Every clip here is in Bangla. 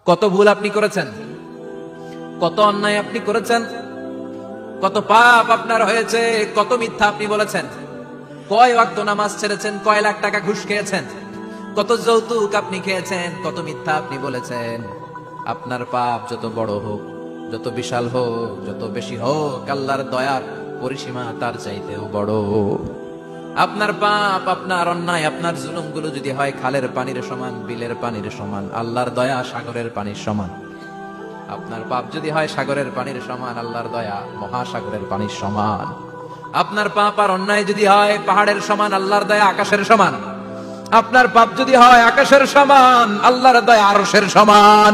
কত ভুল আপনি করেছেন, কত অন্যায় আপনি করেছেন, কত পাপ আপনার হয়েছে, কত মিথ্যা আপনি বলেছেন, কয় ওয়াক্ত নামাজ ছেড়েছেন, কয় লাখ টাকা ঘুষ খেয়েছেন, কত যৌতুক আপনি খেয়েছেন, কত মিথ্যা আপনি বলেছেন। আপনার পাপ যত বড় হোক, যত বিশাল হোক, যত বেশি হোক, আল্লাহর দয়ার পরিসীমা তার চাইতেও বড়। আপনার পাপ, আপনার অন্যায়, আপনার জুলুমগুলো যদি হয় খালের পানির সমান, বিলের পানির সমান, আল্লাহর দয়া সাগরের পানির সমান। আপনার পাপ যদি হয় সাগরের পানির সমান, আল্লাহর দয়া মহাসাগরের পানির সমান। আপনার পাপ আর অন্যায় যদি হয় পাহাড়ের সমান, আল্লাহর দয়া আকাশের সমান। আপনার পাপ যদি হয় আকাশের সমান, আল্লাহর দয়া আরশের সমান।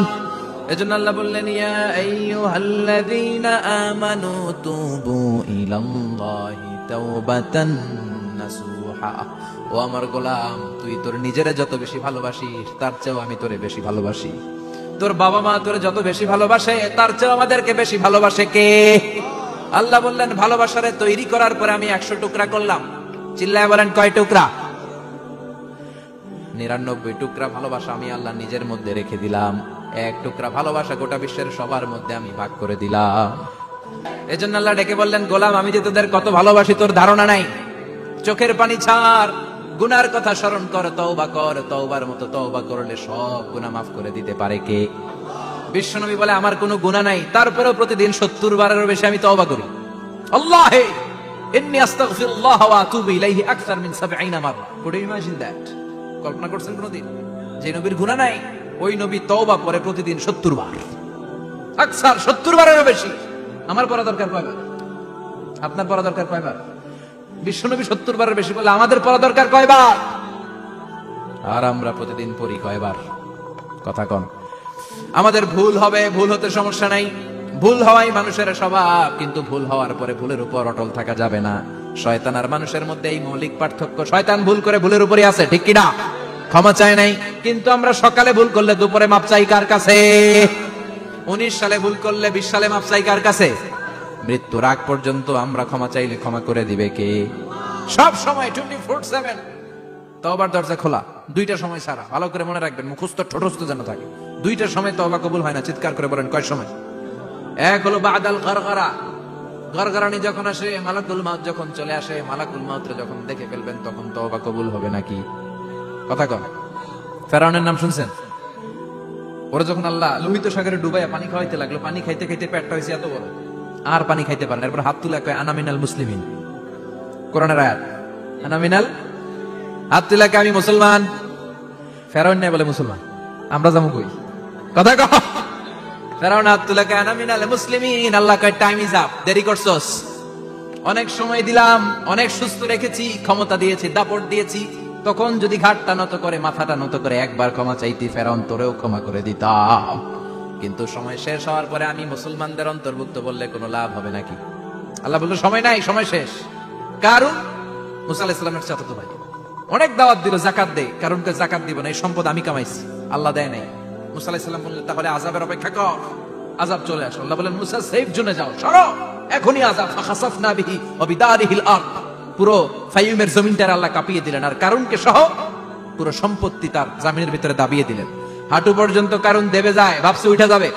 এজন্য আল্লাহ বললেন, ইয়া আইয়ুহাল্লাযীনা আমানু তুবু ইলাল্লাহি তাওবাতান নাসুহা। ও আমার গোলাম, তুই তোর নিজেরে যত বেশি ভালোবাসিস তার চেয়েও আমি তোরে বেশি ভালোবাসি। তোর বাবা মা তোরে যত বেশি ভালোবাসে তার চেয়েও আমাদেরকে বেশি ভালোবাসে কে? আল্লাহ বললেন, ভালোবাসারে তৈরি করার পরে আমি 100 টুকরা করলাম। চিল্লায় বলেন, কয় টুকরা? 99 টুকরা ভালোবাসা আমি আল্লাহ নিজের মধ্যে রেখে দিলাম। 1 টুকরা ভালোবাসা গোটা বিশ্বের সবার মধ্যে আমি ভাগ করে দিলাম। এজন্য আল্লাহ ডেকে বললেন, গোলাম আমি যে তোদের কত ভালোবাসি তোর ধারণা নাই। চোখের পানি ছাড়, গুনার কথা স্মরণ কর, তওবা কর। তওবার মতো তওবা করলে সব গুনাহ মাফ করে দিতে পারে কে? বিশ্বনবী বলে, আমার কোনো গুনাহ নাই, তারপরেও প্রতিদিন 70 বারেরও বেশি আমি তওবা করি। আল্লাহে ইন্নী আস্তাগফিরুল্লাহ ওয়া আতুবু ইলাইহি আকসার মিন 70 মাররা। Could you imagine that? কল্পনা করছেন কোনদিন যে নবীর গুনাহ নাই, ওই নবী তওবা করে প্রতিদিন 70 বার, আকসার 70 বারেরও বেশি। আমার পড়া দরকার কয়বার? আপনার পড়া দরকার কয়বার? বিশ্বনবী 70 বারের বেশি বলে আমাদের পড়া দরকার কয়বার? আর আমরা প্রতিদিন পড়ি কয়বার? কথা কন। আমাদের ভুল হবে, ভুল হতে সমস্যা নাই, ভুল হওয়াই মানুষের স্বভাব। কিন্তু ভুল হওয়ার পরে ভুলের উপর অটল থাকা যাবে না। শয়তান আর মানুষের মধ্যে এই মৌলিক পার্থক্য। শয়তান ভুল করে ভুলের উপরই আছে, ঠিক কিনা? ক্ষমা চায় নাই। কিন্তু আমরা সকালে ভুল করলে দুপুরে মাপ চাই কার কাছে? 19 সালে ভুল করলে 20 সালে মাপ চাই কার কাছে? মৃত্যুর আগ পর্যন্ত আমরা ক্ষমা চাইলে ক্ষমা করে দিবে কে? সব সময় 24/7 তওবার দরজা খোলা, 2টা সময় ছাড়া। ভালো করে মনে রাখবেন, মুখস্থ ঠোঁটস্থ যেন থাকে। 2টা সময় তওবা কবুল হয় না। চিৎকার করে বলেন, কয় সময়? এক হলো বাদাল গরগরা, গরগরানি যখন আসে, মালাকুল মাউত যখন চলে আসে, মালাকুল মাউত যখন দেখে ফেলবেন তখন তওবা কবুল হবে নাকি? কথা কন। ফেরাউনের নাম শুনছেন? ওরা যখন আল্লাহ লোহিত সাগরে ডুবাইয়া পানি খাওয়াইতে লাগলো, পানি খাইতে খাইতে পেটটা হয়েছে এত বড়, আর পানি খাইতে পারেন। এরপর হাত তুলে কয়, আনা মিনাল মুসলিমিন। কোরআনের আয়াত, আনা মিনাল, হাত তুলে কয়, আমি মুসলমান। ফেরাউন নাই বলে মুসলমান, আমরা যাবো কই? কথা কও। ফেরাউন হাত তুলে কয়, আনা মিনাল মুসলিমিন। আল্লাহ কয়, টাইম ইজ আপ, দেরি করছস। অনেক সময় দিলাম, অনেক সুস্থ রেখেছি, ক্ষমতা দিয়েছি, দাপট দিয়েছি। তখন যদি ঘাটটা নত করে, মাথাটা নত করে একবার ক্ষমা চাইতি, ফেরাউন তোরেও ক্ষমা করে দিতাম। কিন্তু সময় শেষ হওয়ার পরে আমি মুসলমানদের অন্তর্ভুক্ত বললে কোনো লাভ হবে নাকি? আল্লাহ বলল, সময় নাই, সময় শেষ। কারণ মুসা আলাইহিস সালামের চাচাতো ভাই অনেক দাওয়াত দিল, জাকাত দে। কারণকে জাকাত দিব না, এই সম্পদ আমি কামাইছি, আল্লাহ দেয় নাই। মুসা আলাইহিস সালাম বললেন, তাহলে আযাবের অপেক্ষা কর, আযাব চলে আসে। আল্লাহ বলেন, মুসা সেফ জোনে যাও, সরো, এখনই আযাব। ফাখাসাফনা বিহি ওয়া বিদারিহিল আরদ। পুরো ফাইমের জমিনটা আল্লাহ কাঁপিয়ে দিলেন, আর কারণকে সহ পুরো সম্পত্তি তার জামিনের ভিতরে দাবিয়ে দিলেন। হাঁটু পর্যন্ত কারণ দেবে যায়, ভাবছে উঠে যাবে।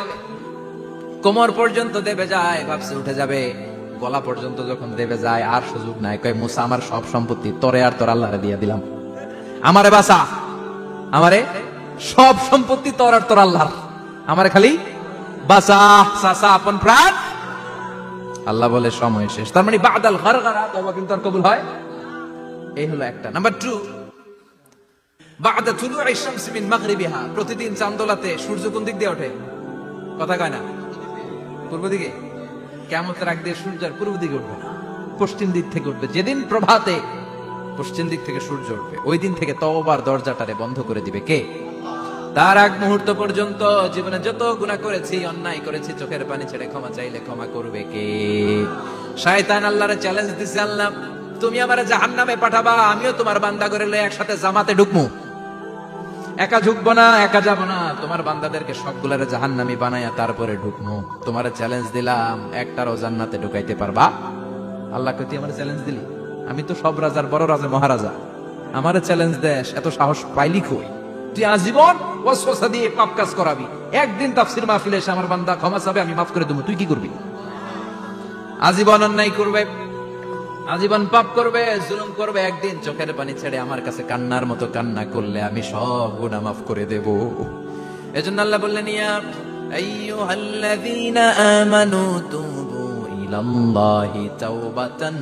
কোমর পর্যন্ত দেবে যায়, ভাবছে উঠে যাবে। গলা পর্যন্ত যখন দেবে যায়, আর সুযোগ নাই। কয়, মুসা আমার সব সম্পত্তি তোরে আর তোর আল্লাহরে দিয়ে দিলাম, আমারে বাঁচা, আমারে সব সম্পত্তি তোর আর তোর আল্লাহর, আমারে খালি বাঁচা, চাচা আপন প্রাণ। আল্লাহ বলে, সময় শেষ। তার মানে বাদাল গরগরা তওবা কিন্তু আর কবুল হয়। এই হলো একটা। নাম্বার 2, বাদা তুলুই শামস মিন মাগরিবিহা। প্রতিদিন চাঁদোলাতে সূর্য কোন দিক দিয়ে ওঠে? কথা কয় না? পূর্ব দিকে। কিয়ামতের আগ দিয়ে সূর্য আর পূর্ব দিকে উঠবে না, পশ্চিম দিক থেকে উঠবে। যেদিন প্রভাতে পশ্চিম দিক থেকে সূর্য উঠবে, ওই দিন থেকে তওবার দরজাটারে বন্ধ করে দিবে কে? তার আগ মুহূর্ত পর্যন্ত জীবনে যত গুনাহ করেছি, অন্যায় করেছি, চোখের পানি ছেড়ে ক্ষমা চাইলে ক্ষমা করবে কে? শয়তান আল্লাহরে চ্যালেঞ্জ দিছে, আল্লাহ তুমি আমারে জাহান্নামে পাঠাবা, আমিও তোমার বান্দা করে লয়ে একসাথে জামাতে ঢুকমু। একা ঢুকবো না, একা যাব না, তোমার বান্দাদেরকে সবগুলারে জাহান্নামী বানায়া তারপরে ঢুকমু। তোমারে চ্যালেঞ্জ দিলাম, একটারও জান্নাতে ঢুকাইতে পারবা? আল্লাহ কই, তুই আমারে চ্যালেঞ্জ দিলি? আমি তো সব রাজার বড় রাজা, মহারাজা, আমারে চ্যালেঞ্জ দেশ, এত সাহস পাইলি কই? তুই আজীবন ওয়াসওয়াসা দিয়ে পাপ কাজ করাবি। একদিন তাফসীর মাহফিলে এসে আমার বান্দা ক্ষমা চাবে, আমি মাফ করে দেবো, তুই কি করবি? আজীবন অন্যায় করবে, আজীবন পাপ করবে, জুলুম করবে, একদিন চোখের পানি ছেড়ে আমার কাছে কান্নার মতো কান্না করলে আমি সব গুনাহ মাফ করে দেব। এজন্য আল্লাহ বললেন, ইয়া আইয়ুহাল্লাযীনা আমানু তুবু ইলাল্লাহি তাওবাতান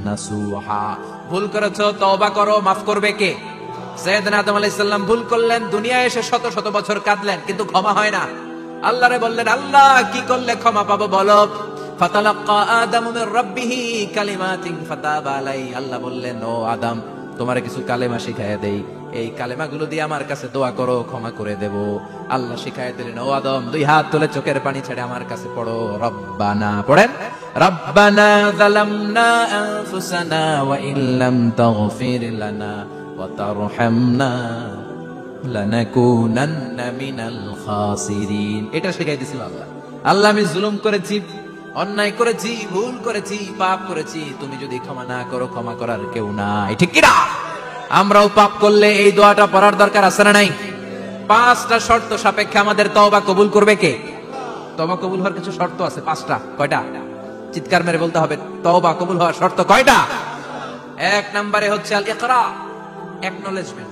নাসুহা। ভুল করেছো, তওবা করো, মাফ করবে কে? সাইয়েদনা আদম আলাইহিস সালাম ভুল করলেন, দুনিয়ায় এসে শত শত বছর কাঁদলেন, কিন্তু ক্ষমা হয় না। আল্লাহরে বললেন, আল্লাহ কি করলে ক্ষমা পাবো বলো? ফাতালাক্কা আদামু মির রাব্বিহি কালিমাতিন ফাতাবা আলাইহি। আল্লাহ বললেন, ও আদম, তোমারে কিছু কালেমা শিখাইয়া দেই, এই কালেমাগুলো দিয়ে আমার কাছে দোয়া করো, ক্ষমা করে দেব। আল্লাহ শিখাইয়া দিলেন, ও আদম, দুই হাত তুলে চোখের পানি ছেড়ে আমার কাছে পড়ো, রব্বানা, পড়েন, রব্বানা যালামনা আনফুসানা ওয়া ইল্লাম তাগফির লানা ওয়া তারহামনা লানাকুনান্না মিনাল খাসিরিন। এটা শিখাই দিয়েছিল আল্লাহ। আল্লাহ, আমি জুলুম করেছি, অন্যায় করেছি, ভুল করেছি, পাপ করেছি, তুমি যদি ক্ষমা না করো, ক্ষমা করার কেউ নাই, ঠিক কি না? আমরাও পাপ করলে এই দোয়াটা পড়ার দরকার আছে না নাই? 5টা শর্ত সাপেক্ষে আমাদের তওবা কবুল করবে কে? তওবা কবুল হওয়ার কিছু শর্ত আছে, 5টা। কয়টা? চিৎকার মেরে বলতে হবে, তওবা কবুল হওয়ার শর্ত কয়টা? 1 নম্বরে হচ্ছে আল ইকরা, acknowledgement.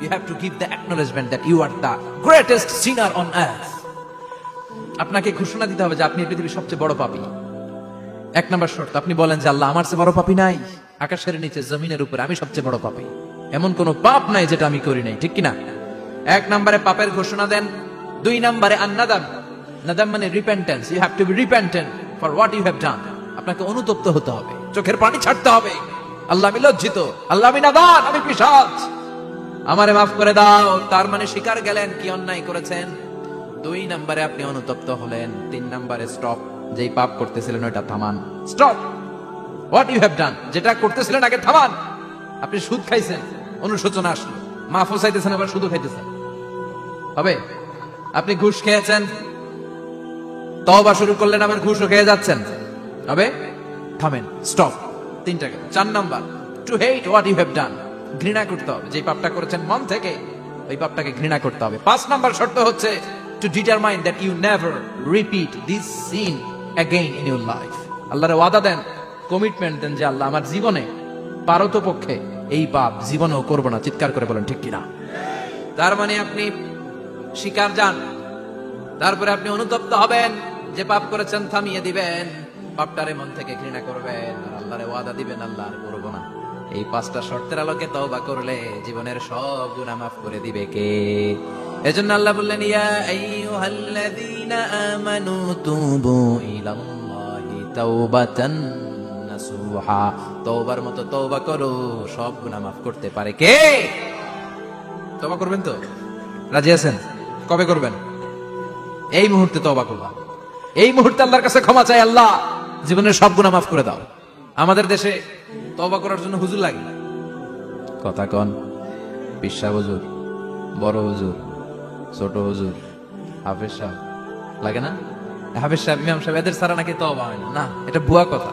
You have to give the acknowledgement that you are the greatest sinner on earth. আপনাকে ঘোষণা দিতে হবে যে আপনি এই পৃথিবীর সবচেয়ে বড় পাপী। 1 নম্বর শর্ত, আপনি বলেন যে আল্লাহ, আমার চেয়ে বড় পাপী নাই, আকাশের নিচে জমিনের উপরে আমি সবচেয়ে বড় পাপী, এমন কোন পাপ নাই যেটা আমি করি নাই, ঠিক কিনা? 1 নম্বরে পাপের ঘোষণা দেন। 2 নম্বরে আন-নাদাম, নাদাম মানে repentance. You have to be repentant for what you have done. আপনাকে অনুতপ্ত হতে হবে, চোখের পানি ছাড়তে হবে। আল্লাহ, আমি লজ্জিত, আল্লাহ আমি নাদান, আমি পিশাচ, আমারে মাফ করে দাও। তার মানে স্বীকার গেলেন কি অন্যায় করেছেন। 2 নম্বরে আপনি অনুতপ্ত হলেন। 3 নম্বরে স্টপ, যেই পাপ করতেছিলেন ওটা থামান। Stop what you have done, যেটা করতেছিলেন আগে থামান। আপনি সুদ খাইছেন, অনুশোচনা আসলো, মাফও চাইতেছেন, আবার সুদও খাইতেছেন, হবে? আপনি ঘুষ খেয়েছেন, তওবা শুরু করলেন, আবার ঘুষও খেয়ে যাচ্ছেন, হবে? থামেন, স্টপ। 3টা গেল। 4 number, to hate what you have done, ঘৃণা করতে হবে, যে পাপটা করেছেন মন থেকে ওই পাপটাকে ঘৃণা করতে হবে। 5 নাম্বার শর্ত হচ্ছে to determine that you never repeat this sin again in your life. আল্লাহর ওয়াদা দেন, কমিটমেন্ট দেন যে আল্লাহ, আমার জীবনে পারতপক্ষে এই পাপ জীবনেও করব না। চিৎকার করে বলেন, ঠিক কিনা? তার মানে আপনি স্বীকার যান, তারপরে আপনি অনুতপ্ত হবেন, যে পাপ করেছেন থামিয়ে দিবেন, পাপটারে মন থেকে ঘৃণা করবেন, আর আল্লাহর ওয়াদা দিবেন, আল্লাহ আর করব না। এই 5টা শর্তের আলোকে তওবা করলে জীবনের সব গুনাহ মাফ করে দিবে কে? এজন্য আল্লাহ বললেন, ইয়া আইয়ুহাল্লাযীনা আমানু তুবু ইলাল্লাহি তাওবাতান নাসুহা। তওবার মতো তওবা করো, সব গুনাহ মাফ করতে পারে কে? তওবা করবেন তো? রাজি আছেন? কবে করবেন? এই মুহূর্তে তওবা করবা, এই মুহূর্তে আল্লাহর কাছে ক্ষমা চাই, আল্লাহ জীবনের সব গুনাহ মাফ করে দাও। আমাদের দেশে তওবা করার জন্য হুজুর লাগে, কথা কন, পিসা হুজুর, বড় হুজুর, ছোট হুজুর, হাফেজ সাহেব লাগে না? হাফেজ সাহেব, ইমাম সাহেব, এদের ছাড়া নাকি তওবা হয় না। না, এটা ভুয়া কথা।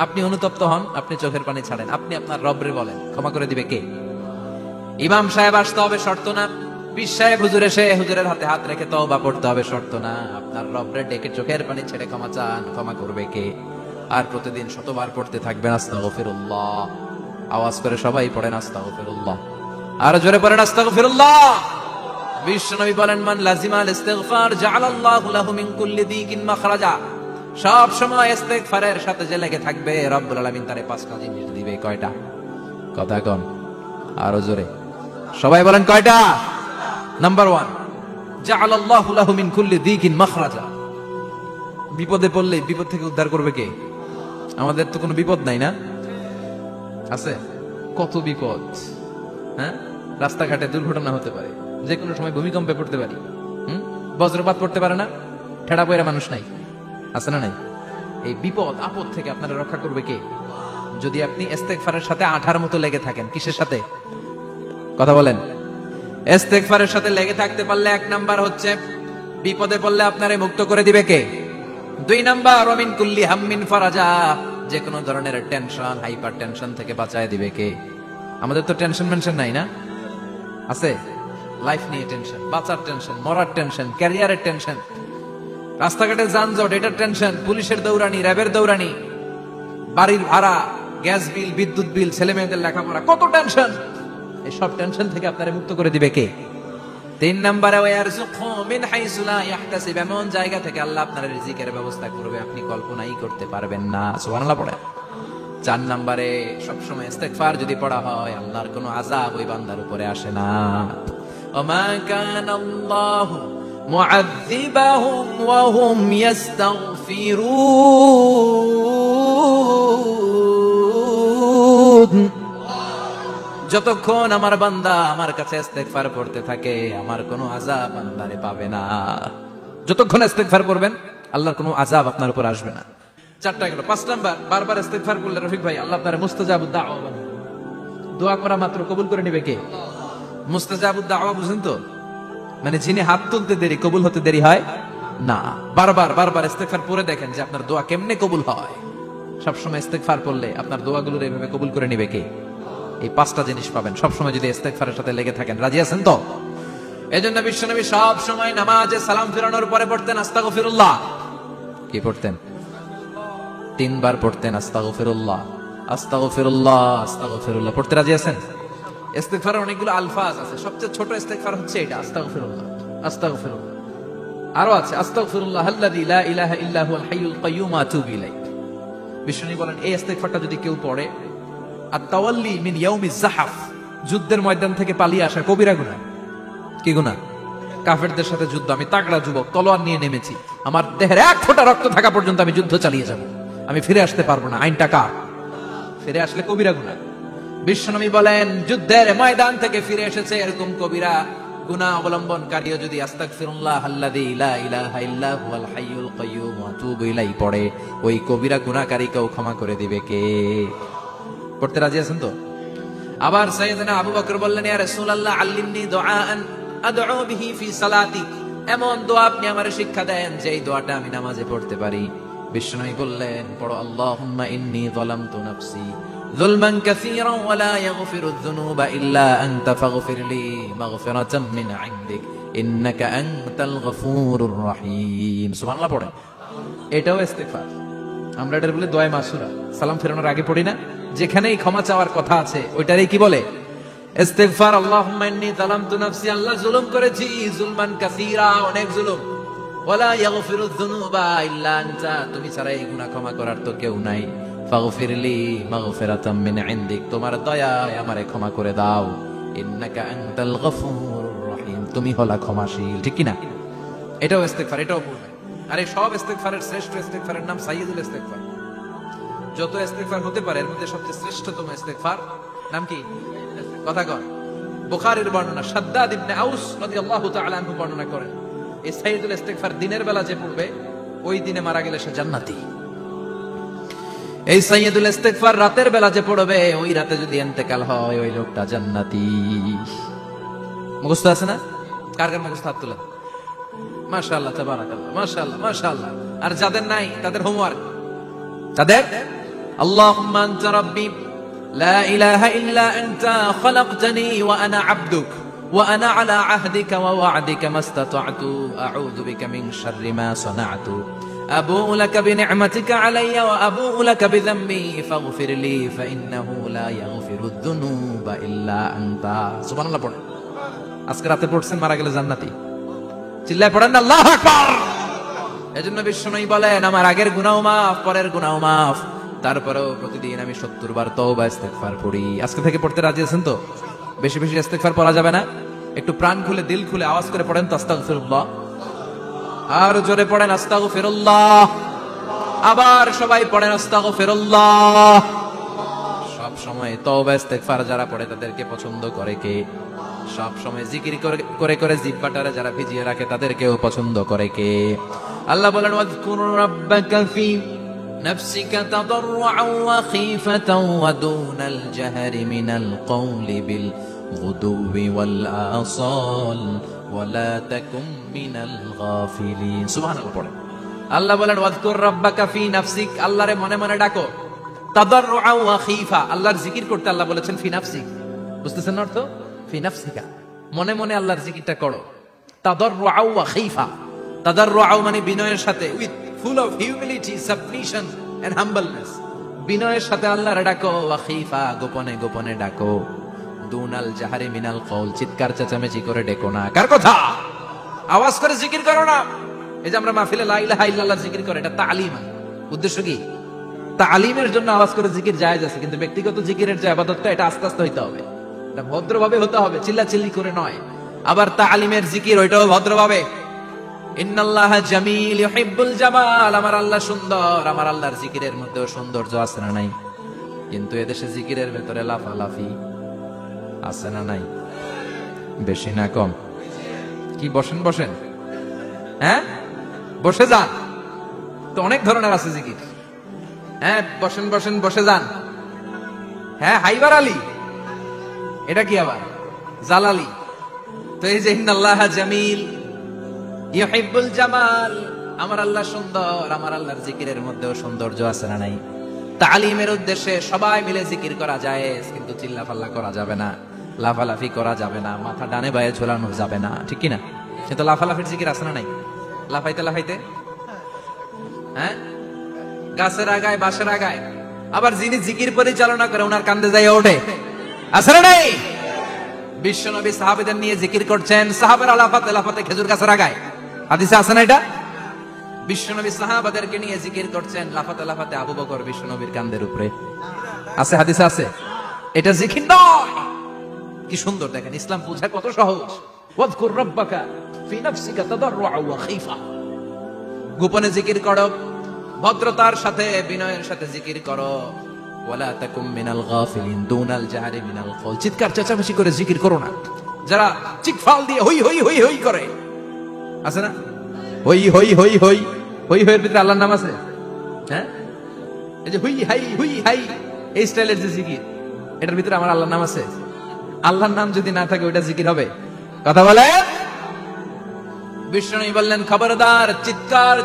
আপনি অনুতপ্ত হন, আপনি চোখের পানি ছাড়েন, আপনি আপনার রবরে বলেন, ক্ষমা করে দিবে কে? ইমাম সাহেব আসতে হবে, শর্ত না। পীর সাহেব হুজুর এসে হুজুরের হাতে হাত রেখে তওবা পড়তে হবে, শর্ত না। আপনার রবরে ডেকে চোখের পানি ছেড়ে ক্ষমা চান, ক্ষমা করবে কে? আর প্রতিদিন শতবার পড়তে থাকবেন আস্তাগফিরুল্লাহ। আওয়াজ করে সবাই পড়েন আস্তাগফিরুল্লাহ, আর জোরে পড়েন আস্তাগফিরুল্লাহ। বিশ্বনবী বলেন, মান লাজিমাল ইস্তিগফার জাআলাল্লাহু লাহু মিন কুল্লি দিকিন মাখরাজা। সব সময় ইস্তিগফারের সাথে যে লেগে থাকবে, রব্বুল আলামিন তারে 5টা জিনিস দিবে। কয়টা? কথা কন, আরো জোরে সবাই বলেন, কয়টা? নাম্বার 1, জাআলাল্লাহু লাহু মিন কুল্লি দিকিন মাখরাজা। বিপদে পড়লে বিপদ থেকে উদ্ধার করবে কে? আমাদের তো কোনো বিপদ নাই না? আছে? কত বিপদ, হ্যাঁ? রাস্তাঘাটে দুর্ঘটনা হতে পারে, যে কোনো সময় ভূমিকম্পে পড়তে পারি, বজ্রপাত পড়তে পারে না, ঠেড়া পয়রা মানুষ নাই, আছে না নাই? এই বিপদ আপদ থেকে আপনারা রক্ষা করবে কে? যদি আপনি ইস্তেগফারের সাথে আঠার মতো লেগে থাকেন। কিসের সাথে? কথা বলেন। ইস্তেগফারের সাথে লেগে থাকতে পারলে 1 নাম্বার হচ্ছে বিপদে পড়লে আপনারে মুক্ত করে দিবে কে? 2 নাম্বার, ওমিন কুল্লি হাম্মিন ফারাজা। যে কোনো ধরনের টেনশন, হাইপার টেনশন থেকে বাঁচায় দিবে কে? আমাদের তো টেনশন মেনশন নাই না? আছে? লাইফ নিয়ে টেনশন, বাঁচার টেনশন, মরার টেনশন, ক্যারিয়ারের টেনশন, রাস্তাঘাটে যানজট এটার টেনশন, পুলিশের দৌড়ানি, র্যাবের দৌড়ানি, বাড়ির ভাড়া, গ্যাস বিল, বিদ্যুৎ বিল, ছেলে মেয়েদের লেখাপড়া, কত টেনশন। এই সব টেনশন থেকে আপনারা মুক্ত করে দিবে কে? 3 নম্বরে ওয়ারযুকহু মিন হাইসু লা ইয়াহতাসিব, এমন জায়গা থেকে আল্লাহ আপনার রিজিকের ব্যবস্থা করবে আপনি কল্পনাই করতে পারবেন না। সুবহানাল্লাহ পড়ে। 4 নম্বরে সবসময় ইস্তিগফার যদি পড়া হয় আল্লাহর কোনো আযাব ওই বান্দার উপরে আসে না। ওমা কানাল্লাহু মুআযযিবাহুম ওয়া হুম ইস্তাগফিরুন, যতক্ষণ আমার বান্দা আমার কাছে ইস্তিগফার পড়তে থাকে আমার কোনো আযাব বান্দারে পাবে না। যতক্ষণ ইস্তিগফার করবেন আল্লাহর কোনো আযাব আপনার উপর আসবে না। 4টা গেল। 5 নাম্বার, বারবার ইস্তিগফার করলে রফিক ভাই আল্লাহ আপনার মুস্তাজাবুদ দাওয়া বানাবে। দোয়া করা মাত্র কবুল করে নেবে কে? মুস্তাজাবুদ দাওয়া বুঝেন তো? মানে যিনি হাত তুলতে দেরি কবুল হতে দেরি হয় না। বারবার ইস্তিগফার পড়ে দেখেন যে আপনার দোয়া কেমনে কবুল হয়। সবসময় ইস্তিগফার পড়লে আপনার দোয়াগুলো এইভাবে কবুল করে নেবে কে? এই 5টা জিনিস পাবেন সবসময় যদি ইস্তিগফারের সাথে লেগে থাকেন। রাজি আছেন তো? এজন্য বিশ্বনবী সব সময় নামাজে সালাম ফিরানোর পরে পড়তেন আস্তাগফিরুল্লাহ। কি পড়তেন? 3 বার পড়তেন আস্তাগফিরুল্লাহ, আস্তাগফিরুল্লাহ, আস্তাগফিরুল্লাহ। পড়তে রাজি আছেন? ইস্তিগফারের অনেকগুলো আলফাজ আছে, সবচেয়ে ছোট ইস্তিগফার হচ্ছে এটা, আস্তাগফিরুল্লাহ, আস্তাগফিরুল্লাহ। আরো আছে আস্তাগফিরুল্লাহ আল্লাযী লা ইলাহা ইল্লা হুয়াল হাইয়ুল কাইয়্যুম আতুবু ইলাইহি। বিশ্বনবী বলেন এই ইস্তিগফারটা যদি কেউ পড়ে, আত-তাওয়াল্লি মিন ইয়াউমিজ যাহাফ, যুদ্ধের ময়দান থেকে পালিয়ে আসা কবিরা গুনাহ। কি গুনাহ? কাফেরদের সাথে যুদ্ধ, আমি তাগড়া যুবক, তলোয়ার নিয়ে নেমেছি, আমার দেহের 1 ফোঁটা রক্ত থাকা পর্যন্ত আমি যুদ্ধ চালিয়ে যাব, আমি ফিরে আসতে পারবো না, আইনটা কার? ফিরে আসলে কবিরা গুনাহ। বিশ্বনবী বলেন যুদ্ধের ময়দান থেকে ফিরে এসেছে এরকম কবিরা গুনাহ অবলম্বনকারীও যদি আস্তাগফিরুল্লাহ আল্লাযী লা ইলাহা ইল্লা হুয়াল হাইয়ুল কাইয়্যুম আতুবু ইলাইহি পড়ে, ওই কবিরা গুনাহকারীকেও ক্ষমা করে দিবে কে? পড়তে রাজি আছেন তো? আবার সাইয়েদনা আবু বকর বললেন ইয়া রাসূলুল্লাহ আল্লিমনি দুআআন আদউ বিহি ফি সালাতি, এমন দোয়া আপনি আমারে শিক্ষা দেন যেই দোয়াটা আমি নামাজে পড়তে পারি। বিশ্বনবী বললেন পড়ো আল্লাহুম্মা ইন্নী যালামতু নাফসি যুলমান কাসীরান ওয়া লা ইয়াগফিরুয যুনুবা ইল্লা আনতা ফাগফিরলি মাগফিরাতাম মিন ইনদিক ইন্নাকা আনতাল গফুরুর রহিম। সুবহানাল্লাহ পড়েন। এটাও ইস্তিগফার। আমরা এটা বলে দোয়া মাসুরা, সালাম ফেরানোর আগে পড়ি না? যেখানেই ক্ষমা চাওয়ার কথা আছে ওইটারই কি বলে? ইস্তিগফার। আল্লাহুম্মা ইন্নী যালামতু নাফসি, আল্লাহ জুলুম করেছি, যুলমান কাসীরা, অনেক জুলুম, ওয়ালা ইয়াগফিরুয যুনুবা ইল্লা আনতা, তুমি ছাড়া এই গুনাহ ক্ষমা করার তো কেউ নাই, ফাগফিরলি মাগফিরাতাম মিন ইনদিক, তোমার দয়ায় আমারে ক্ষমা করে দাও, ইন্নাকা আনতাল গফুরুর রহিম, তুমি হলা ক্ষমাশীল। ঠিক কি না? এটাও ইস্তিগফার, এটাও পড়বে। আর এই সব ইস্তিগফারের শ্রেষ্ঠ ইস্তিগফারের নাম সাইয়্যিদুল ইস্তিগফার। যত ইস্তিগফার হতে পারে এর মধ্যে সবচেয়ে শ্রেষ্ঠতম ইস্তিগফার নাম কি? কথা কর। বুখারীর বর্ণনা, শাদ্দাদ ইবনে আউস রাদিয়াল্লাহু তাআলা আনহু বর্ণনা করেন এই সাইয়্যিদুল ইস্তিগফার দিনের বেলা যে পড়বে ওই দিনে মারা গেলে সে জান্নাতি। এই সাইয়্যিদুল ইস্তিগফার রাতের বেলা যে পড়বে ওই রাতে যদি ইন্তেকাল হয় ওই লোকটা জান্নাতি। মুখস্থ আছে না? কার কার মুখস্থ? হাত তুলেন। মাশাআল্লাহ, তাবারাকাল্লাহ, মাশাআল্লাহ, মাশাআল্লাহ। আর যাদের নাই তাদের হোমওয়ার্ক, তাদের আল্লাহুম্মা আনতা রাব্বি লা ইলাহা ইল্লা আনতা খালাকতানি ওয়া আনা আবদুক ওয়া আনা আলা আহদিকা ওয়া ওয়া'দিকা মাস্তাতা'তু আউযু বিকা মিন শাররি মা সানা'তু আবুউ লাকা বিনি'মাতিকা আলাইয়া ওয়া আবুউ লাকা বিযামবি ফাগফিরলি ফাইন্নাহু লা ইয়াগফিরুয যুনুবা ইল্লা আনতা। সুবহানাল্লাহ পড়েন। আজকে রাতে পড়ছেন, মারা গেলে জান্নাতি। চিল্লায় পড়েন না আল্লাহু আকবার। এজন্য বিশ্বনবী বলেন আমার আগের গুনাহ মাফ, পরের গুনাহ মাফ, তারপরেও প্রতিদিন আমি 70 বার তওবা ইস্তিগফার পড়ি। আজকে থেকে পড়তে রাজি আছেন তো? বেশি বেশি ইস্তিগফার পড়া যাবে না? একটু প্রাণ খুলে দিল খুলে আওয়াজ করে পড়েন তো আস্তাগফিরুল্লাহ। আর জোরে পড়েন আস্তাগফিরুল্লাহ। আবার সবাই পড়েন আস্তাগফিরুল্লাহ। সব সময় তওবা ইস্তিগফার যারা পড়ে তাদেরকে পছন্দ করে কে? সব সময় জিকির করে করে জিহ্বাটারে যারা ভিজিয়ে রাখে তাদেরকেও পছন্দ করে কে? আল্লাহ বলেন ওয়াজকুর রাব্বাকা ফি নাফসিকা তাদাররুআন ওয়া খীফাতান ওয়া দুনাল জাহরি মিনাল কওলি বিল গুদুবি ওয়াল আসাল ওয়া লা তাকুম মিনাল গাফিলিন। সুবহানাল্লাহ পড়েন। আল্লাহ বলেন ওয়াজকুর রাব্বাকা ফি নাফসিক, আল্লাহরে মনে মনে ডাকো, তাদাররুআন ওয়া খীফা, আল্লাহর জিকির করতে আল্লাহ বলেছেন ফি নাফসিক। বুঝতেছেন অর্থ? ফি নাফসিকা, মনে মনে আল্লাহর জিকিরটা করো। তাদাররুআউ ওয়া খাইফা, তাদাররুআউ মানে বিনয়ের সাথে, with full of humility, submission and humbleness, বিনয়ের সাথে আল্লাহর ডাকো। ওয়া খাইফা, গোপনে গোপনে ডাকো। দুনাল জাহারি মিনাল কওল, চিৎকার চেঁচামেচি করে ডেকো না। কার কথা? আওয়াজ করে জিকির করো না। এই যে আমরা মাহফিলে লা ইলাহা ইল্লাল্লাহ জিকির করে, এটা তালিম। উদ্দেশ্য কি? তালিমের জন্য আওয়াজ করে জিকির জায়েজ আছে, কিন্তু ব্যক্তিগত জিকিরের যে ইবাদতটা, এটা আস্তে আস্তে হইতে হবে, এটা ভদ্রভাবে হতে হবে, চিল্লাচিল্লি করে নয়। আবার তালিমের জিকির, ওইটাও ভদ্রভাবে। ইন্নাল্লাহা জামিল ইউহিব্বুল জামাল, আমার আল্লাহ সুন্দর, আমার আল্লাহর জিকিরের মধ্যেও সৌন্দর্য আছে না নাই? কিন্তু এদেশে জিকিরের ভেতরে লাফালাফি আছে না নাই? বেশি না কম? কি বসেন বসেন, হ্যাঁ বসে যান, তো অনেক ধরনের আছে জিকির। হ্যাঁ বসেন বসেন, বসে যান। হ্যাঁ হাইবার আলী, এটা কি আবার জালালি? তো এই যে ইন্নাল্লাহা জামিল ইউহিব্বুল জামাল, আমার আল্লাহ সুন্দর, আমার আল্লাহর জিকিরের মধ্যেও সৌন্দর্য আছে না নাই? তালিমের উদ্দেশ্যে সবাই মিলে জিকির করা যায়, কিন্তু চিল্লাফাল্লা করা যাবে না, লাফালাফি করা যাবে না, মাথা ডানে বায়ে ঝোলানো যাবে না, ঠিক কি না? কিন্তু লাফালাফির জিকির আছে না নাই? লাফাইতে লাফাইতে, হ্যাঁ গাছের আগায় বাঁশের আগায়। আবার যিনি জিকির পরিচালনা করে ওনার কান্দে যাই ওঠে, আছে না নাই? বিশ্বনবী সাহাবীদের নিয়ে জিকির করছেন, সাহাবারা লাফাতে লাফাতে খেজুর গাছের আগায়। হাদিসে আছে না এটা? বিশ্বনবী সাহাবাদেরকে নিয়ে জিকির করছেন, লাফাতে লাফাতে আবু বকর বিশ্বনবীর কান্দের উপরে। আছে, হাদিসে আছে। এটা জিকির নয়। কি সুন্দর দেখেন, ইসলাম বোঝা কত সহজ। ওয়াযকুর রাব্বাকা ফি নাফসিকা তাদাররুআ ওয়া খাইফা, গোপনে জিকির করো, ভদ্রতার সাথে বিনয়ের সাথে জিকির করো। ওয়ালা তাকুম মিনাল গাফিলিন দুনাল জাহারি মিনাল কওল, চিৎকার চেঁচামেচি করে জিকির করো না। যারা চিকফাল দিয়ে হই হই হই হই করে, আছে না? হই হই হই হই হই হইয়ের ভিতরে আল্লাহর নাম আছে। হ্যাঁ এই যে হুই হাই এই স্টাইলের যে জিকির, এটার ভিতরে আমার আল্লাহর নাম আছে। আল্লাহর নাম যদি না থাকে ওইটা জিকির হবে? কথা বলে। বিষ্ণু বললেন খবরদার, চিৎকার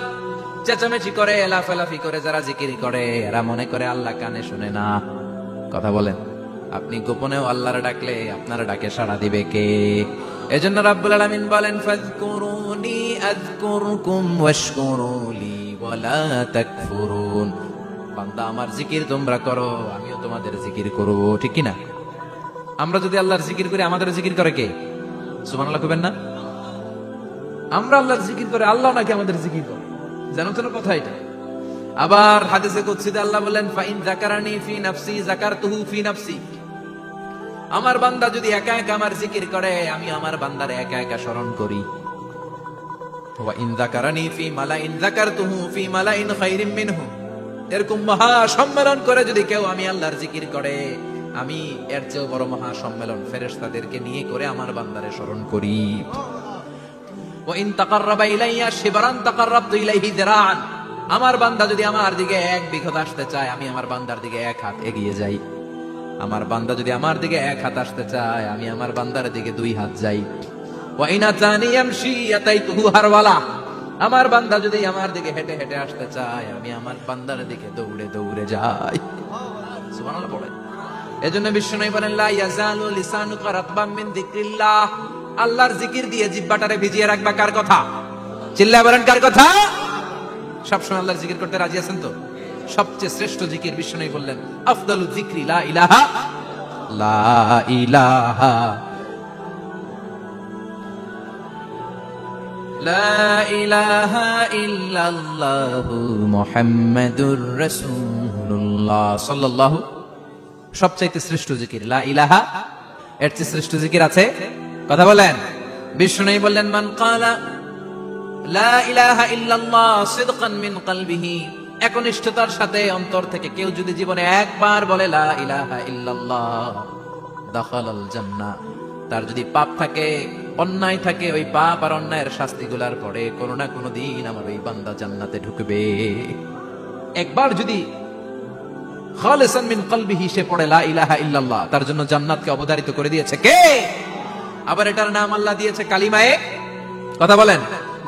চেঁচামেচি করে লাফালাফি করে যারা জিকির করে, এরা মনে করে আল্লাহ কানে শুনে না। কথা বলেন। আপনি গোপনেও আল্লাহর ডাকলে আপনার ডাকে সাড়া দিবে কে? এজন্য রাব্বুল আলামিন বলেন ফাযকুরুনি আযকুরকুম ওয়াশকুরুলি ওয়ালা তাকফুরুন। বান্দা আমার জিকির তোমরা করো, আমিও তোমাদের জিকির করব, ঠিক কি না? আমরা যদি আল্লাহর জিকির করি, আমাদের জিকির করে কে? সুবহানাল্লাহ কইবেন না? আমরা আল্লাহর জিকির করে, আল্লাহ নাকি আমাদের জিকির করে? জানো তো না কথা এটা? আবার হাদিসে কুদসিতে আল্লাহ বলেন ফাইন যাকারানি ফি নাফসি যাকারতুহু ফি নাফসি, আমার বান্দা যদি একা একা আমার জিকির করে, আমি আমার বান্দারে একা একা স্মরণ করি। ওয়া ইন যাকারানি ফি মালাইন যাকারতুহু ফি মালাইন খায়রিম মিনহু, এরকম মহা সম্মেলন করে যদি কেউ আমি আল্লাহর জিকির করে, আমি এর চেয়ে বড় মহা সম্মেলন ফেরেশতাদেরকে নিয়ে করে আমার বান্দারে স্মরণ করি। ওয়া ইন তাকাররাবা ইলাইয়া শিবরান তাকাররাবতু ইলাইহি যিরাআন, আমার বান্দা যদি আমার দিকে এক বিঘত আসতে চায়, আমি আমার বান্দার দিকে এক হাত এগিয়ে যাই। আমার বান্দা যদি আমার দিকে এক হাত আসতে চায়, আমি আমার বান্দার দিকে দুই হাত যাই। ওয়া ইন আতানি ইয়ামশি আতাইতুহু হারওয়ালা, আমার বান্দা যদি আমার দিকে হেঁটে হেঁটে আসতে চায়, আমি আমার বান্দার দিকে দৌড়ে দৌড়ে যাই। সুবহানাল্লাহ পড়ে। এজন্য বিশ্বনবী বলেন লা ইয়াজালু লিসানুকা রাতবাম মিন যিকরিল্লাহ, আল্লাহর জিকির দিয়ে জিহ্বাটারে ভিজিয়ে রাখবা। কার কথা? চিল্লায় বলেন কার কথা? সবসময় আল্লাহর জিকির করতে রাজি আছেন তো? সবচেয়ে শ্রেষ্ঠ জিকির বিশ্বনবী বললেন আফদালু যিকরি লা ইলাহা লা ইলাহা লা ইলাহা ইল্লাল্লাহু মুহাম্মাদুর রাসূলুল্লাহ সাল্লাল্লাহু, সবচাইতে শ্রেষ্ঠ জিকির লা ইলাহা। এর চেয়ে শ্রেষ্ঠ জিকির আছে? কথা বলেন। বিষ্ণু বললেন মান ক্বালা লা ইলাহা ইল্লাল্লাহ সিদকান মিন কলবিহি, একনিষ্ঠতার সাথে অন্তর থেকে কেউ যদি জীবনে একবার বলে লা ইলাহা ইল্লাল্লাহ, দাখালাল জান্নাহ, তার যদি পাপ থাকে, অন্যায় থাকে, ওই পাপ আর অন্যায়ের শাস্তিগুলার পরে কোনো না কোনো দিন আমার ওই বান্দা জান্নাতে ঢুকবে। একবার যদি খালিসান মিন কলবিহি সে পড়ে লা ইলাহা ইল্লাল্লাহ, তার জন্য জান্নাতকে অবধারিত করে দিয়েছে কে? আবার এটার নাম আল্লাহ দিয়েছে কালিমায়ে। কথা বলেন।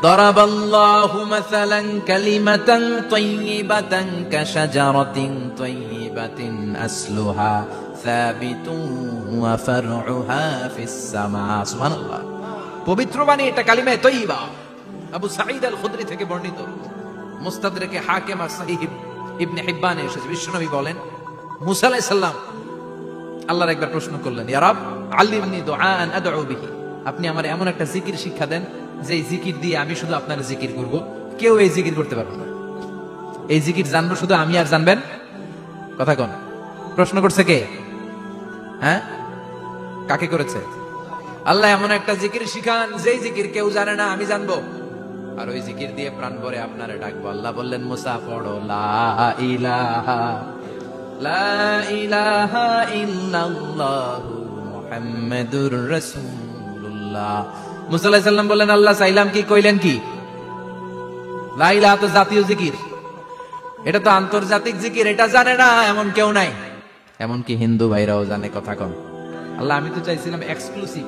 দরাবাল্লাহু মাসালান কালিমাতান তাইয়িবাতান কাশাজারাতিন তাইয়িবাতিন আসলুহা সাবিতুন ওয়া ফারউহা ফিস সামা। সুবহানাল্লাহ। পবিত্র বাণী, এটা কালিমায়ে তয়্যিবা। আবু সাঈদ আল খুদরি থেকে বর্ণিত, মুস্তাদরাকে হাকিম আর সহিহ ইবনে হিব্বানে এসেছে। বিশ্বনবী বলেন, মুসা আলাইহিস সালাম আল্লাহর একবার প্রশ্ন করলেন, ইয়া রব আল্লিমনি দুআআন আদউ বিহি, আপনি আমার এমন একটা জিকির শিক্ষা দেন যে জিকির দিয়ে আমি শুধু আপনার জিকির করব, কেউ এই জিকির করতে পারবে না। এই জিকির জানবো শুধু আমি, আর জানবেন কথা কোন? প্রশ্ন করছে কে? হ্যাঁ, কাকে করেছে? আল্লাহ এমন একটা জিকির শিখান যেই জিকির কেউ জানে না, আমি জানবো, আর ওই জিকির দিয়ে প্রাণ ভরে আপনারে ডাকবো। আল্লাহ বললেন, মুসা পড়ো লা ইলাহা ইল্লাল্লাহু মুহাম্মাদুর রাসূলুল্লাহ। মুসা আলাইহিস সালাম বললেন, আল্লাহ চাইলাম কি, কইলেন কি? লা ইলাহা তো জাতীয় জিকির, এটা তো আন্তর্জাতিক জিকির, এটা জানে না এমন কেউ নাই। এমনকি হিন্দু ভাইরাও জানে, কথা কন। আল্লাহ আমি তো চাইছিলাম এক্সক্লুসিভ,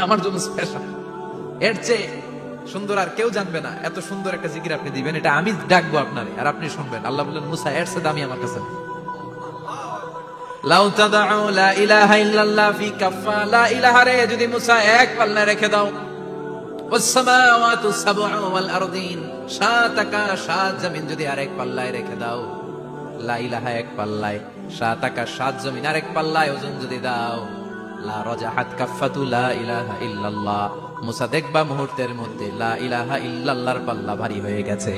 আমার জন্য স্পেশাল, এর চেয়ে সুন্দর আর কেউ জানবে না। এত সুন্দর একটা জিকির আপনি দিবেন, এটা আমি ডাকবো আপনারে আর আপনি শুনবেন। আল্লাহ বললেন, মুসা এর চেয়ে দামি আমার কাছে লাউ তাদউ লা ইলাহা ইল্লাল্লাহ ফি কাফা, লা ইলাহা রে যদি মুসা এক পাল্লায় রেখে দাও, ওয়াস সামাওয়াতু সাবউ ওয়াল আরদিন, সাত আকাশ সাত জমিন যদি আরেক পাল্লায় রেখে দাও, লা ইলাহা এক পাল্লায়, সাত আকাশ সাত জমিন আরেক পাল্লায় ওজন যদি দাও, লা রাজাহাত কাফাতু লা ইলাহা ইল্লাল্লাহ, মুসা দেখবা মুহূর্তের মধ্যে লা ইলাহা ইল্লাল্লাহর পাল্লা ভারী হয়ে গেছে।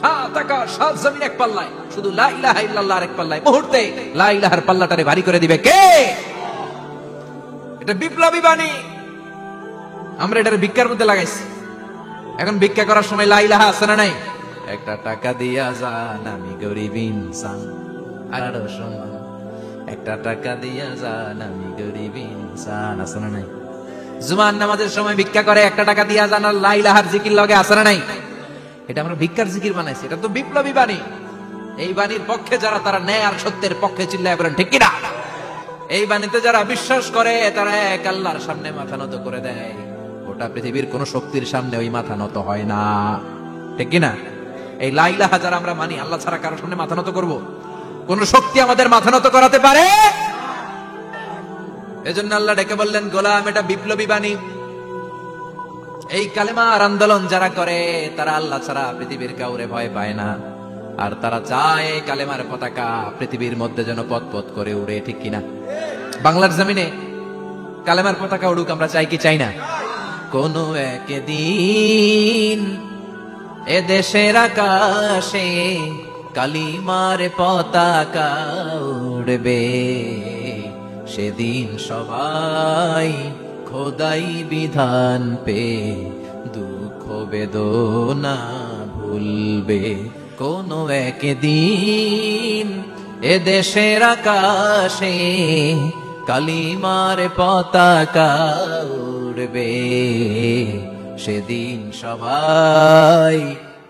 সাত আকাশ সাত জমিন এক পাল্লায়, শুধু লা ইলাহা ইল্লাল্লাহ আরেক পাল্লায়, মুহূর্তে লা ইলাহার পাল্লাটারে ভারী করে দিবে কে? এটা বিপ্লবী বাণী। আমরা এটার ভিক্ষার মধ্যে লাগাইছি। এখন ভিক্ষা করার সময় লা ইলাহা আছে না নাই? একটা টাকা দিয়া যান, আমি গরিব ইনসান, আর সমান একটা টাকা দিয়া যান, আমি গরিব ইনসান, আছে না নাই? জুমার নামাজের সময় ভিক্ষা করে, একটা টাকা দিয়া যান, আর লা ইলাহার জিকির লগে, আছে না নাই? এটা আমরা ভিক্ষার জিকির বানাইছি, এটা তো বিপ্লবী বাণী। এই বাণীর পক্ষে যারা, তারা ন্যায় আর সত্যের পক্ষে চিল্লায় বলেন ঠিক কিনা? এই বাণীতে যারা বিশ্বাস করে, তারা এক আল্লাহর সামনে মাথা নত করে দেয়। গোটা পৃথিবীর কোন শক্তির সামনে ওই মাথা নত হয় না, ঠিক কিনা? এই লা ইলাহা যারা আমরা মানি, আল্লাহ ছাড়া কারোর সামনে মাথা নত করব? কোন শক্তি আমাদের মাথা নত করাতে পারে? এজন্য আল্লাহ ডেকে বললেন, গোলাম এটা বিপ্লবী বাণী। এই কালেমার আন্দোলন যারা করে, তারা আল্লাহ ছাড়া পৃথিবীর কাউরে ভয় পায় না, আর তারা চায় কালেমার পতাকা পৃথিবীর মধ্যে যেন পথ পথ করে উড়ে, ঠিক কিনা? বাংলার জমিনে কালেমার পতাকা উড়ুক, আমরা চাই কি চাই না? কোন একদিন এ দেশের আকাশে কালিমার পতাকা উড়বে, সেদিন সবাই খোদাই বিধান পে দুঃখ বেদনা ভুলবে। কোন একদিন এ দেশের আকাশে কালিমার পতাকা উড়বে, সেদিন সবাই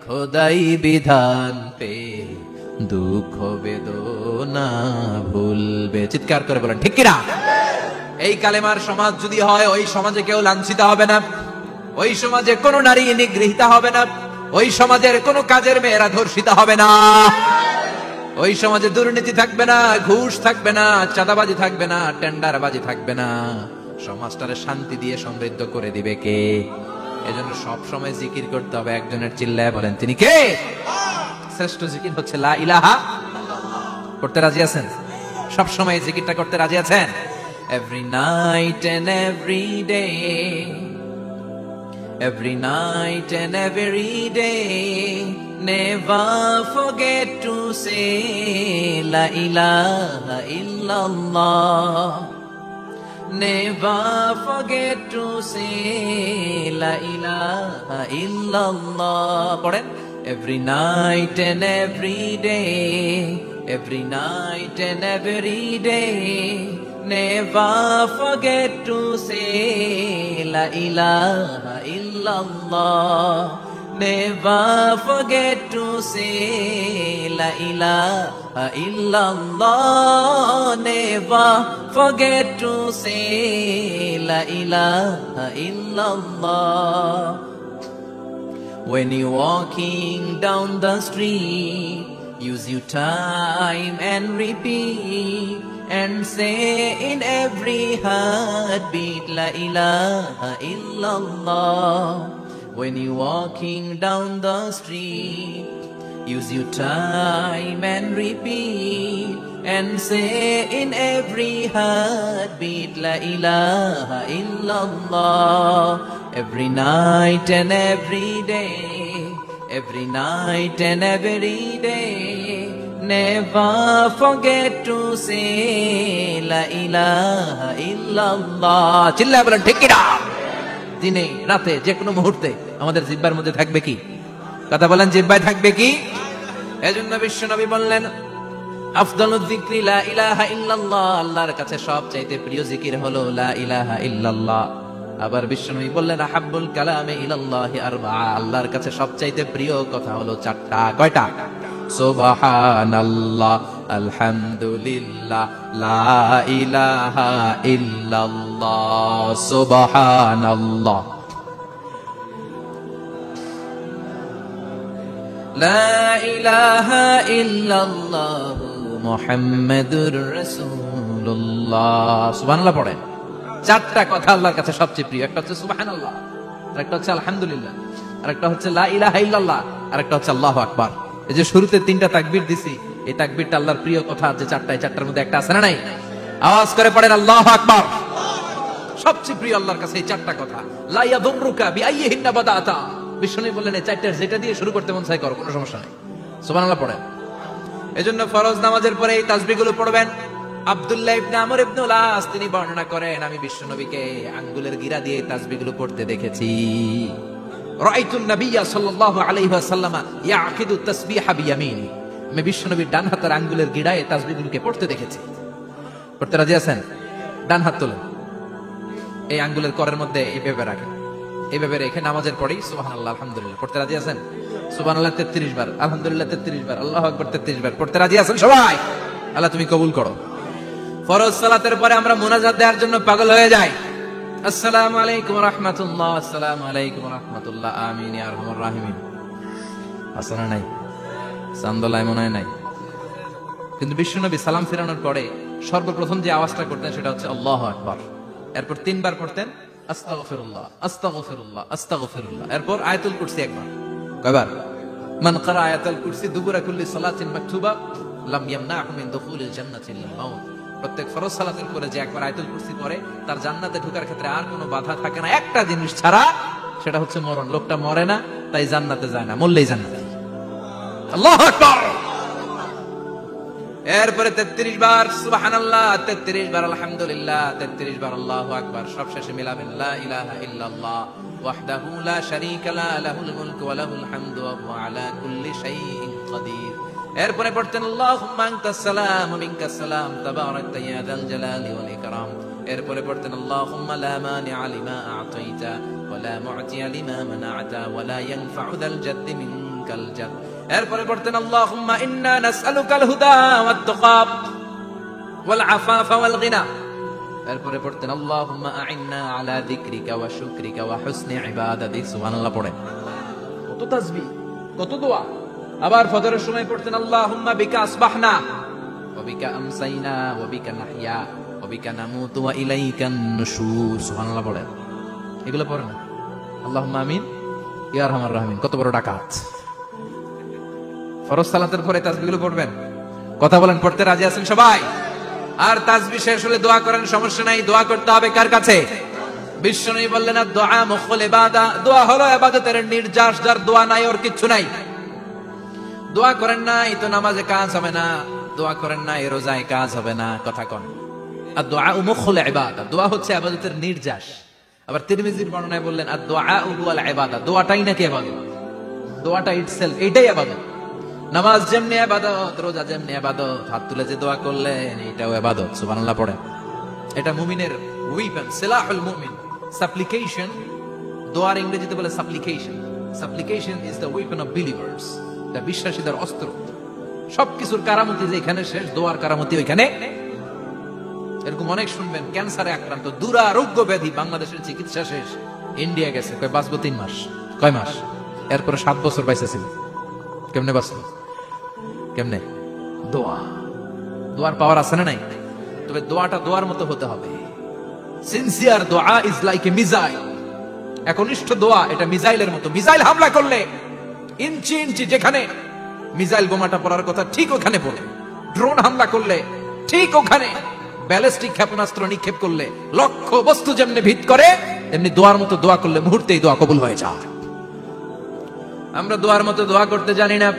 খোদাই বিধান পে দুঃখ বেদনা ভুলবে। চিৎকার করে বলেন ঠিক কিনা? এই কালেমার সমাজ যদি হয়, ওই সমাজে কেউ লাঞ্ছিত হবে না, ওই সমাজে কোনো নারী নিগৃহীত হবে না, ওই সমাজের কোনো কাজের মেয়েরা ধর্ষিত হবে না, ওই সমাজে দুর্নীতি থাকবে না, ঘুষ থাকবে না, চাঁদাবাজি থাকবে না, টেন্ডারবাজি থাকবে না। সমাজটারে শান্তি দিয়ে সমৃদ্ধ করে দিবে কে? এজন্য সব সময় জিকির করতে হবে একজনের, চিল্লায় বলেন তিনি কে? শ্রেষ্ঠ জিকির হচ্ছে লা ইলাহা। করতে রাজি আছেন? সব সময় জিকিরটা করতে রাজি আছেন? Every night and every day, every night and every day, never forget to say la ilaha illallah, never forget to say la ilaha illallah. পড়েন, every night and every day, every night and every day, never forget to say la ilaha illallah, never forget to say la ilaha illallah, never forget to say la ilaha illallah. When you're walking down the street, Use your time and repeat and say in every heartbeat, La ilaha illallah. When you're walking down the street, use your time and repeat and say in every heartbeat, La ilaha illallah. Every night and every day, every night and every day, never forget to say La ilaha illallah. চিল্লায় বলেন ঠিক কিনা? দিনে রাতে যে কোনো মুহূর্তে আমাদের জিহ্বার মধ্যে থাকবে কি? কথা বলেন, জিহ্বায় থাকবে কি? এজন্য বিশ্বনবী বললেন আফদালুয যিকরি লা ইলাহা ইল্লাল্লাহ। আল্লাহর কাছে সবচাইতে প্রিয় জিকির হলো লা ইলাহা ইল্লাল্লাহ। আবার বিশ্বনবী বললেন আহাব্বুল কালামে ইলাল্লাহি আরবাআ। আল্লাহর কাছে সবচাইতে প্রিয় কথা হলো চারটা। কয়টা? সুবহানাল্লাহ, আলহামদুলিল্লাহ, লা ইলাহা ইল্লাল্লাহ। সুবহানাল্লাহ, লা ইলাহা ইল্লাল্লাহ, মুহাম্মাদুর রাসূলুল্লাহ। সুবহানাল্লাহ পড়েন। চারটা কথা আল্লাহর কাছে সবচেয়ে প্রিয়। একটা হচ্ছে সুবহানাল্লাহ, আরেকটা হচ্ছে আলহামদুলিল্লাহ, আরেকটা হচ্ছে লা ইলাহা ইল্লাল্লাহ, আরেকটা হচ্ছে আল্লাহু আকবার। এই যে শুরুতে তিনটা তাকবীর দিছি, এই তাকবীরটা আল্লাহর প্রিয় কথা যে চারটায়, চারটার মধ্যে একটা আছে না নাই? আওয়াজ করে পড়েন আল্লাহু আকবার। সবচেয়ে প্রিয় আল্লাহর কাছে এই চারটা কথা। লা ইয়াদুররুকা বিআইয়িহিন্না বাদাতা। বিষ্ণু বললেন এই চারটার যেটা দিয়ে শুরু করতে মন চাই করো, কোনো সমস্যা নাই। সুবহানাল্লাহ পড়েন। এজন্য ফরজ নামাজের পরে এই তাসবিহগুলো পড়বেন। আব্দুল্লাহ ইবনে আমর ইবনে আস তিনি বর্ণনা করেন, আমি বিশ্বনবীকে আঙ্গুলের গিরা দিয়ে তাসবিহগুলো পড়তে দেখেছি। রাআইতুন নাবিয়্যা সাল্লাল্লাহু আলাইহি ওয়াসাল্লাম ইয়াকিদু তাসবিহা বিয়ামিনি। আমি বিশ্বনবীর ডান হাতের আঙ্গুলের গিরায় তাসবিহগুলোকে পড়তে দেখেছি। পড়তে রাজি আছেন? ডান হাত তোলেন, এই আঙ্গুলের করের মধ্যে এইভাবে রাখেন, এইভাবে রেখে নামাজের পরেই সুবহানাল্লাহ, আলহামদুলিল্লাহ পড়তে রাজি আছেন? সুবহানাল্লাহ 33 বার, আলহামদুলিল্লাহ 33 বার, আল্লাহু আকবার 33 বার। পড়তে রাজি আছেন সবাই? আল্লাহ তুমি কবুল করো। ফরজ সালাতের পরে আমরা মুনাজাত দেওয়ার জন্য পাগল হয়ে যাই। আসসালামু আলাইকুম ওয়া রাহমাতুল্লাহ, আসসালামু আলাইকুম ওয়া রাহমাতুল্লাহ, আমিন ইয়া আরহামার রাহিমিন। আসনা নাই, চান্দলায় মনে হয় নাই। কিন্তু বিশ্বনবী সালাম ফিরানোর পরে সর্বপ্রথম যে আওয়াজটা করতেন সেটা হচ্ছে আল্লাহু আকবার। এরপর 3 বার পড়তেন আস্তাগফিরুল্লাহ, আস্তাগফিরুল্লাহ, আস্তাগফিরুল্লাহ। এরপর আয়াতুল কুরসি একবার। কয়বার? মান ক্বারা আয়াতুল কুরসি দুবুরা কুল্লি সালাতিন মাকতুবা লাম ইয়ামনাহু মিন দুখুলিল জান্নাতি ইল্লাল মাউত। প্রত্যেক ফরজ সালাতের পরে যে একবার আয়াতুল কুরসি পড়ে তার জান্নাতে ঢোকার ক্ষেত্রে আর কোনো বাধা থাকে না, একটা জিনিস ছাড়া, সেটা হচ্ছে মরণ। লোকটা মরে না, তাই জান্নাতে যায় না, মরলেই জান্নাতে। আল্লাহু আকবার। এরপরে 33 বার সুবহানাল্লাহ, 33 বার আলহামদুলিল্লাহ, 33 বার আল্লাহু আকবার। সব শেষে মিলাবেন লা ইলাহা ইল্লাল্লাহ ওয়াহদাহু লা শারীকা লা লাহুল মুলকু ওয়া লাহুল হামদু ওয়া হুয়া আলা কুল্লি শাইইন কাদির। এরপরে পড়তেন আল্লাহুম্মা আনতাস সালাম ওয়া মিনকাস সালাম তাবারাকতা ইয়া যাল জালালি ওয়াল ইকরাম। এরপরে পড়তেন আল্লাহুম্মা লা মানিআ লিমা আ'তাইতা ওয়া লা মু'তিয়া লিমা মানা'তা ওয়া লা ইয়ানফা'ু যাল জাদ্দি মিনকাল জাদ। এরপরে পড়তেন আল্লাহুম্মা ইন্না নাসআলুকাল হুদা ওয়াত তুকা ওয়াল আফাফা ওয়াল গিনা। এরপরে পড়তেন আল্লাহুম্মা আ'ইন্না আলা যিকরিকা ওয়া শুকরিকা ওয়া হুসনি ইবাদাতিক। সুবহানাল্লাহ পড়েন। কত তাসবিহ, কত দোয়া। আবার ফজরের সময় পড়তেন আল্লাহুম্মা বিকা আসবাহনা ওয়া বিকা আমসাইনা ওয়া বিকা নাহইয়া ওয়া বিকা নামুতু ওয়া ইলাইকান নুশুর। সুবহানাল্লাহ পড়েন। এগুলো পড়েন। আল্লাহুম্মা আমিন ইয়া আরহামার রাহিমিন। কত বড় ডাকাত। ফরজ সালাতের পরে তাসবিহগুলো পড়বেন। কথা বলেন, পড়তে রাজি আছেন সবাই? আর তাসবিহ শেষ হলে দোয়া করেন, সমস্যা নাই। দোয়া করতে হবে কার কাছে? বিশ্বনবী বললেন দুআ মুখুল ইবাদা। দোয়া হলো ইবাদতের নির্যাস, যার দোয়া নাই ওর কিচ্ছু নাই। দোয়া করেন নাই তো নামাজে কাজ হবে না, দোয়া করেন নাই রোজায় কাজ হবে না। কথা কন। আর দোয়া মুখুল ইবাদা, দোয়া হচ্ছে ইবাদতের নির্যাস। আবার তিরমিজির বর্ণনায় বললেন আর দোয়া হুয়াল ইবাদা, দোয়াটাই নাকি ইবাদত, দোয়াটা ইটসেলফ এটাই ইবাদত। নামাজ যেমনি ইবাদত, রোজা যেমনি ইবাদত, হাত তুলে যে দোয়া করলেন এটাও ইবাদত। সুবহানাল্লাহ পড়েন। এটা মুমিনের ওয়েপন, সিলাহুল মুমিন। সাপ্লিকেশন, দোয়ার ইংরেজিতে বলে সাপ্লিকেশন। সাপ্লিকেশন is the weapon of believers. এটা বিশ্বাসীদের অস্ত্র। সবকিছুর কারামতি যেখানে শেষ, দোয়ার কারামতি ওইখানে। এরকম অনেক শুনবেন ক্যান্সারে আক্রান্ত, দুরারোগ্য ব্যাধি, বাংলাদেশের চিকিৎসা শেষ, ইন্ডিয়া গেছে, কয় বাঁচবো 3 মাস। কয় মাস? এরপরে 7 বছর বাইসা ছিল। কেমনে বাঁচলো? কেমনে? দোয়া। দোয়ার পাওয়ার আছে না নাই? তবে দোয়াটা দোয়ার মতো হতে হবে। সিনসিয়ার দোয়া ইজ লাইক এ মিসাইল। একনিষ্ঠ দোয়া এটা মিসাইলের মতো। মিসাইল হামলা করলে ইঞ্চি ইঞ্চি যেখানে মিসাইল বোমাটা পড়ার কথা ঠিক ওখানে পড়ে। ড্রোন হামলা করলে ঠিক ওখানে, ব্যালিস্টিক ক্ষেপণাস্ত্র নিক্ষেপ করলে লক্ষ্য বস্তু যেমনি ভিত করে, তেমনি দোয়ার মতো দোয়া করলে মুহূর্তেই দোয়া কবুল হয়ে যায়। আমরা দোয়ার মতো দোয়া করতে জানি না,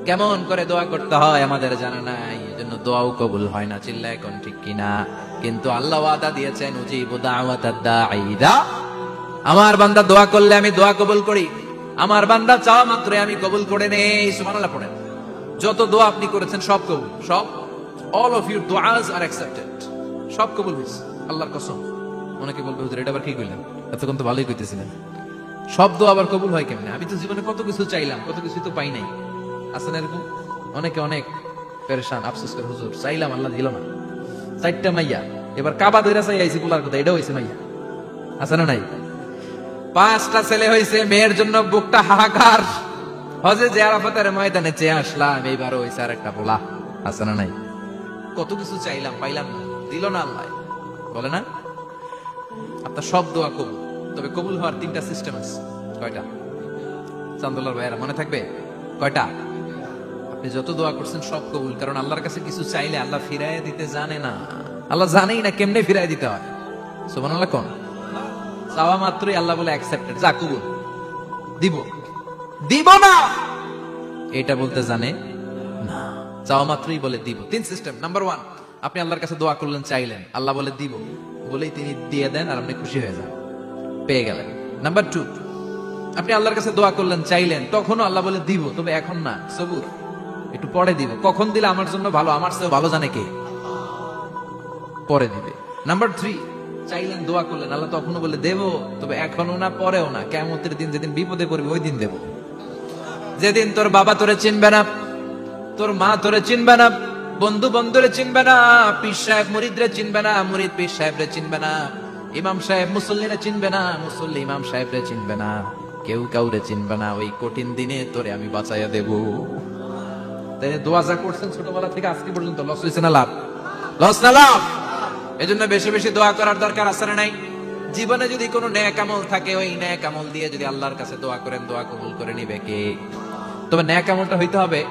কেমন করে দোয়া করতে হয় আমাদের জানা নাই, এজন্য দোয়াও কবুল হয় না। চিল্লায় কোন ঠিক কিনা? কিন্তু আল্লাহ ওয়াদা দিয়েছেন, উজিবু দাওয়াতাদ দাঈ ইযা, আমার বান্দা দোয়া করলে আমি দোয়া কবুল করি, আমার বান্দা চাওয়া মাত্র আমি কবুল করে নেই। সুবহানাল্লাহ পড়েন। যত দোয়া আপনি করেছেন সব কবুল, সব, all of your du'as are accepted, সব কবুল হয়েছে আল্লাহর কসম। অনেকে বলবে হুজুর এটা আবার কি কইলেন, এতক্ষণ তো ভালোই কইতেছিলেন, সব দোয়া আবার কবুল হয় কেমনে? আমি তো জীবনে কত কিছু চাইলাম, কত কিছু তো পাই নাই। আছেন এরকম অনেকে, অনেক পেরেশান, আফসোস করে হুজুর চাইলাম আল্লাহ দিল না। 4টা মাইয়া, এবার কাবা ধরে চাই আইছি পোলার কথা, এটাও হইছে মাইয়া। আছে না নাই? 5টা ছেলে হইছে, মেয়ের জন্য বুকটা হাহাকার। হজে যে আরাফাতের ময়দানে চেয়ে আসলাম, এইবারও হইছে আর একটা পোলা। আছে না নাই? কত কিছু চাইলাম, পাইলাম না, দিল না আল্লাহ। বলে না আপনার সব দোয়া কবুল, তবে কবুল হওয়ার 3টা সিস্টেম আছে। কয়টা? চান্দুল্লাহর ভাইয়েরা মনে থাকবে? কয়টা? আপনি যত দোয়া করছেন সব কবুল, কারণ আল্লাহর কাছে কিছু চাইলে আল্লাহ ফিরাইয়া দিতে জানে না। আল্লাহ জানেই না কেমনে ফিরাইয়া দিতে হয়। সুবহানাল্লাহ কোন? চাওয়া মাত্রই আল্লাহ বলে অ্যাকসেপ্টেড, যা কবুল, দিব দিব না এটা বলতে জানে না, চাওয়া মাত্রই বলে দিব। 3 সিস্টেম। নাম্বার 1, আপনি আল্লাহর কাছে দোয়া করলেন, চাইলেন, আল্লাহ বলে দিব, বলেই তিনি দিয়ে দেন আর আপনি খুশি হয়ে যান, পেয়ে গেলেন। নাম্বার 2, আপনি আল্লাহর কাছে দোয়া করলেন, চাইলেন, তখনও আল্লাহ বলে দিব, তবে এখন না, সবুর, একটু পরে দিব। কখন দিলে আমার জন্য ভালো, আমার চেয়ে ভালো জানে কে, পরে দিবে। নাম্বার 3, চাইলেন, দোয়া করলেন, আল্লাহ তখনও বলে দেব, তবে এখনো না, পরেও না, কিয়ামতের দিন যেদিন বিপদে পড়বে ওই দিন দেব। যেদিন তোর বাবা তোরে চিনবে না, তোর মা তোরে চিনবে না, বন্ধু বন্ধুরে চিনবে না, পীর সাহেব মুরিদরে চিনবে না, মুরিদ পীর সাহেবরে চিনবে না, ইমাম সাহেব মুসল্লিরে চিনবে না, মুসল্লি ইমাম সাহেবরে চিনবে না, কেউ কাউরে চিনবে না। ওই কঠিন দিনে তোরে আমি বাঁচাইয়া দেব। তাই দোয়া যা করছেন ছোটবেলা থেকে আজকে পর্যন্ত, লস হয়েছে না লাভ? লস না লাভ? এজন্য বেশি বেশি দোয়া করার দরকার আছে না নাই? জীবনে যদি কোনো নেক আমল থাকে, ওই নেক আমল দিয়ে যদি আল্লাহর কাছে দোয়া করেন, দোয়া কবুল করে নিবে কে? তবে নেক আমলটা হইতে হবে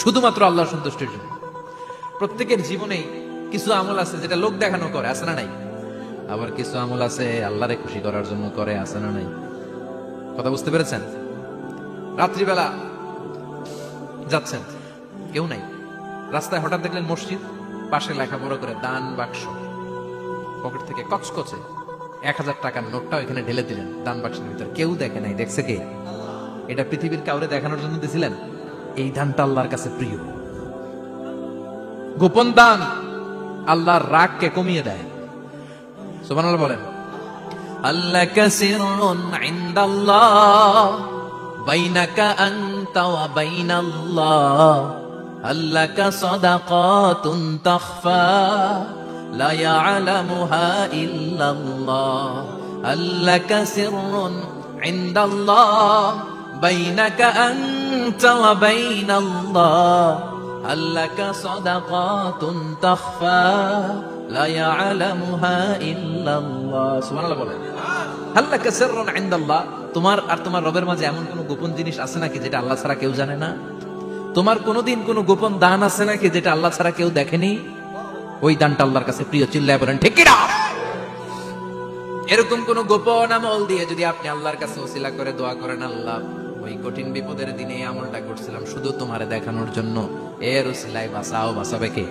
শুধুমাত্র আল্লাহর সন্তুষ্টির জন্য। প্রত্যেকের জীবনেই কিছু আমল আছে যেটা লোক দেখানো করে, আছে না নাই? আবার কিছু আমল আছে আল্লাহরে খুশি করার জন্য করে, আছে না নাই? কথা বুঝতে পেরেছেন? রাত্রিবেলা যাচ্ছেন, কেউ নাই, রাস্তায় হঠাৎ দেখলেন মসজিদ, পাশে লেখা বড় করে দান বাক্স, পকেট থেকে কচকচে 1000 টাকার নোটটা ওইখানে ঢেলে দিলেন দান বাক্সের ভিতর। কেউ দেখে নাই, দেখছে কে? এটা পৃথিবীর কাউরে দেখানোর জন্য দিছিলেন? এই দানটা আল্লাহর কাছে প্রিয়। গোপন দান আল্লাহর রাগকে কমিয়ে দেয়। সুবহানাল্লাহ বলেন। আল্লাকা সিররুন ইনদাল্লাহ বাইনাকা আনতা ওয়া বাইনাল্লাহ, আল্লাকা সাদাকাতুন তাখফা লা ইয়ালামুহা ইল্লাল্লাহ, আল্লাকা সিররুন ইনদাল্লাহ বাইনাকা আনতা ওয়া বাইনাল্লাহ, আল্লাকা সাদাকাতুন তাখফা লা ইয়ালামুহা ইল্লাল্লাহ। সুবহানাল্লাহ বলেন। আল্লাকা সিররুন ইনদাল্লাহ, তোমার আর তোমার রবের মাঝে এমন কোন গোপন জিনিস আছে নাকি যেটা আল্লাহ ছাড়া কেউ জানে না? তোমার কোনদিন কোন গোপন দান আছে নাকি যেটা আল্লাহ ছাড়া কেউ দেখেনি? ওই দানটা আল্লাহর কাছে প্রিয়। চিল্লায় বলেন ঠিক কি না? এরকম কোন গোপন আমল দিয়ে যদি আপনি আল্লাহর কাছে ওসিলা করে দোয়া করেন, আল্লাহ ওই কঠিন বিপদের দিনে এই আমলটা করছিলাম শুধু তোমারে দেখানোর জন্য, এর ওসিলায় বাঁচাও, বাঁচাবে কে?